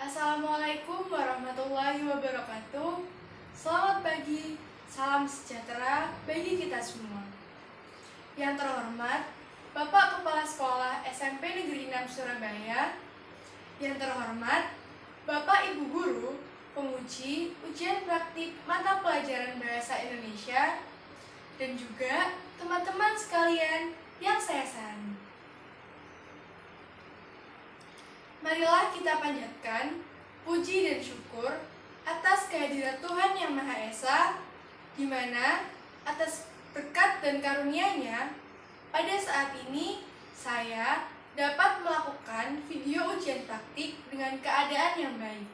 Assalamualaikum warahmatullahi wabarakatuh. Selamat pagi, salam sejahtera bagi kita semua. Yang terhormat Bapak Kepala Sekolah SMP Negeri 6 Surabaya, yang terhormat Bapak Ibu Guru, penguji ujian praktik mata pelajaran Bahasa Indonesia, dan juga teman-teman sekalian yang saya sayangi. Marilah kita panjatkan puji dan syukur atas kehadiran Tuhan Yang Maha Esa, di mana atas berkat dan karunia-Nya, pada saat ini saya dapat melakukan video ujian praktik dengan keadaan yang baik.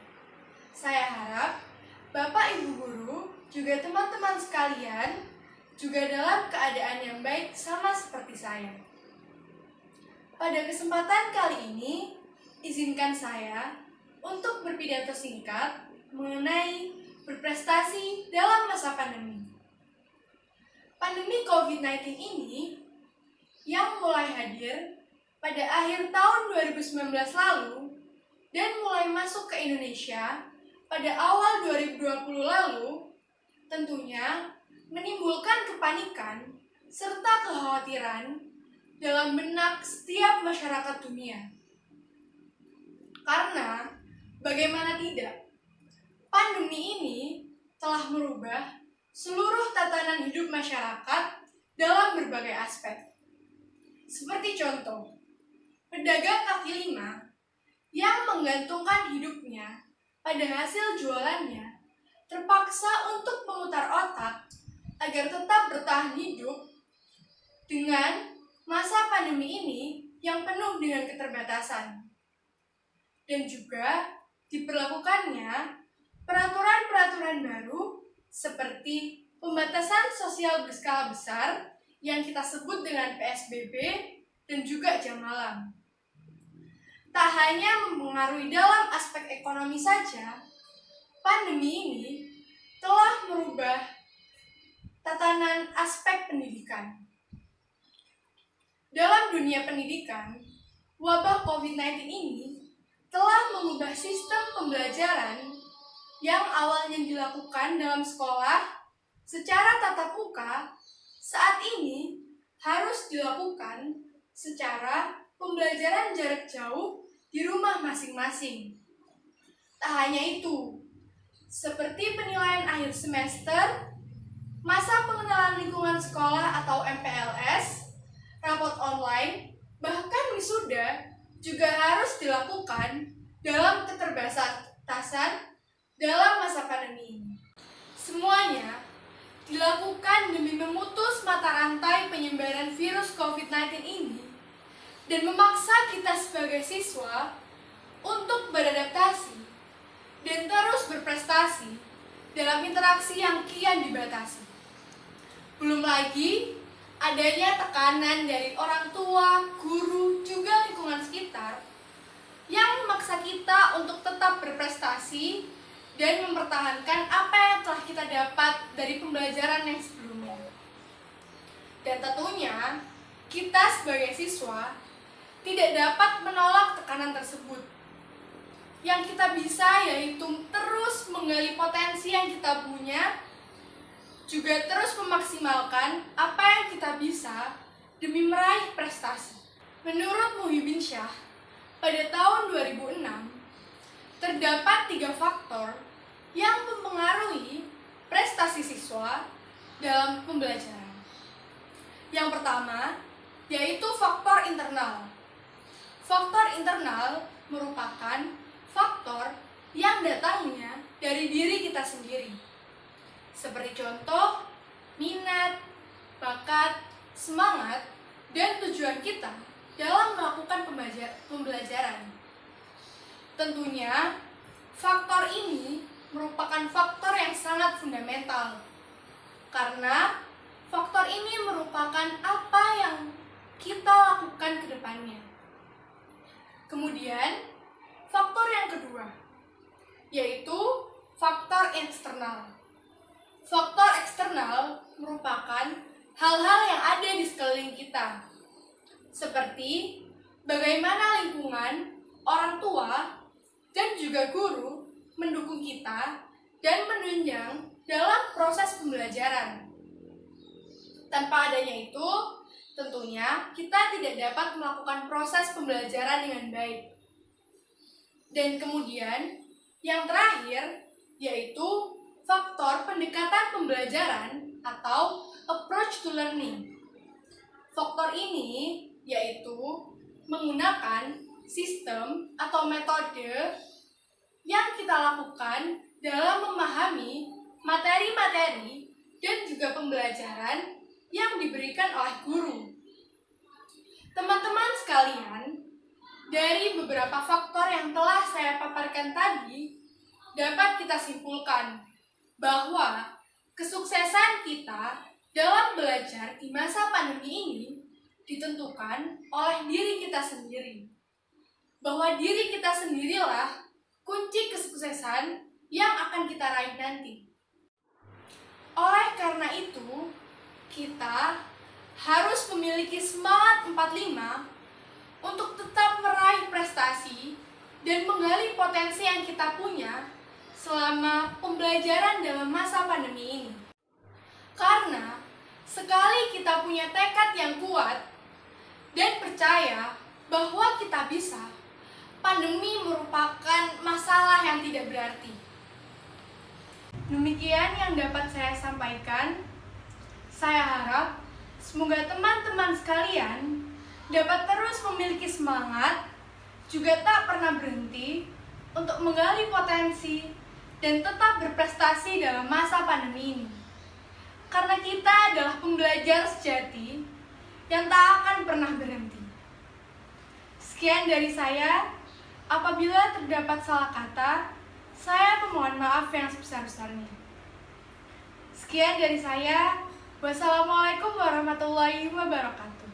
Saya harap Bapak Ibu Guru, juga teman-teman sekalian, juga dalam keadaan yang baik sama seperti saya. Pada kesempatan kali ini, izinkan saya untuk berpidato singkat mengenai berprestasi dalam masa pandemi. Pandemi COVID-19 ini yang mulai hadir pada akhir tahun 2019 lalu dan mulai masuk ke Indonesia pada awal 2020 lalu tentunya menimbulkan kepanikan serta kekhawatiran dalam benak setiap masyarakat dunia. Karena bagaimana tidak, pandemi ini telah merubah seluruh tatanan hidup masyarakat dalam berbagai aspek. Seperti contoh, pedagang kaki lima yang menggantungkan hidupnya pada hasil jualannya terpaksa untuk memutar otak agar tetap bertahan hidup dengan masa pandemi ini yang penuh dengan keterbatasan. Dan juga diberlakukannya peraturan-peraturan baru seperti pembatasan sosial berskala besar yang kita sebut dengan PSBB dan juga jam malam. Tak hanya mempengaruhi dalam aspek ekonomi saja, pandemi ini telah merubah tatanan aspek pendidikan. Dalam dunia pendidikan, wabah COVID-19 ini telah mengubah sistem pembelajaran yang awalnya dilakukan dalam sekolah secara tatap muka, saat ini harus dilakukan secara pembelajaran jarak jauh di rumah masing-masing. Tak hanya itu, seperti penilaian akhir semester, masa pengenalan lingkungan sekolah atau MPLS, rapot online, bahkan wisuda juga harus dilakukan dalam keterbatasan dalam masa pandemi ini. Semuanya dilakukan demi memutus mata rantai penyebaran virus COVID-19 ini dan memaksa kita sebagai siswa untuk beradaptasi dan terus berprestasi dalam interaksi yang kian dibatasi. Belum lagi adanya tekanan dari orang tua, guru, juga lingkungan sekitar yang memaksa kita untuk tetap berprestasi dan mempertahankan apa yang telah kita dapat dari pembelajaran yang sebelumnya. Dan tentunya, kita sebagai siswa tidak dapat menolak tekanan tersebut. Yang kita bisa yaitu terus menggali potensi yang kita punya, juga terus memaksimalkan apa yang kita bisa demi meraih prestasi. Menurut Muhyiddin Syah, pada tahun 2006, terdapat 3 faktor yang mempengaruhi prestasi siswa dalam pembelajaran. Yang pertama, yaitu faktor internal. Faktor internal merupakan faktor yang datangnya dari diri kita sendiri. Seperti contoh, minat, bakat, semangat, dan tujuan kita dalam melakukan pembelajaran. Tentunya, faktor ini merupakan faktor yang sangat fundamental, karena faktor ini merupakan apa yang kita lakukan ke depannya. Kemudian, faktor yang kedua, yaitu faktor eksternal. Faktor eksternal merupakan hal-hal yang ada di sekeliling kita, seperti bagaimana lingkungan, orang tua, dan juga guru mendukung kita dan menunjang dalam proses pembelajaran. Tanpa adanya itu, tentunya kita tidak dapat melakukan proses pembelajaran dengan baik. Dan kemudian, yang terakhir yaitu faktor pendekatan pembelajaran atau approach to learning. Faktor ini yaitu menggunakan sistem atau metode yang kita lakukan dalam memahami materi-materi dan juga pembelajaran yang diberikan oleh guru. Teman-teman sekalian, dari beberapa faktor yang telah saya paparkan tadi, dapat kita simpulkan bahwa kesuksesan kita dalam belajar di masa pandemi ini ditentukan oleh diri kita sendiri. Bahwa diri kita sendirilah kunci kesuksesan yang akan kita raih nanti. Oleh karena itu, kita harus memiliki semangat 45 untuk tetap meraih prestasi dan menggali potensi yang kita punya selama pembelajaran dalam masa pandemi ini. Karena sekali kita punya tekad yang kuat dan percaya bahwa kita bisa, pandemi merupakan masalah yang tidak berarti. Demikian yang dapat saya sampaikan. Saya harap semoga teman-teman sekalian dapat terus memiliki semangat, juga tak pernah berhenti untuk menggali potensi dan tetap berprestasi dalam masa pandemi ini. Karena kita adalah pembelajar sejati yang tak akan pernah berhenti. Sekian dari saya. Apabila terdapat salah kata, saya memohon maaf yang sebesar-besarnya. Sekian dari saya. Wassalamualaikum warahmatullahi wabarakatuh.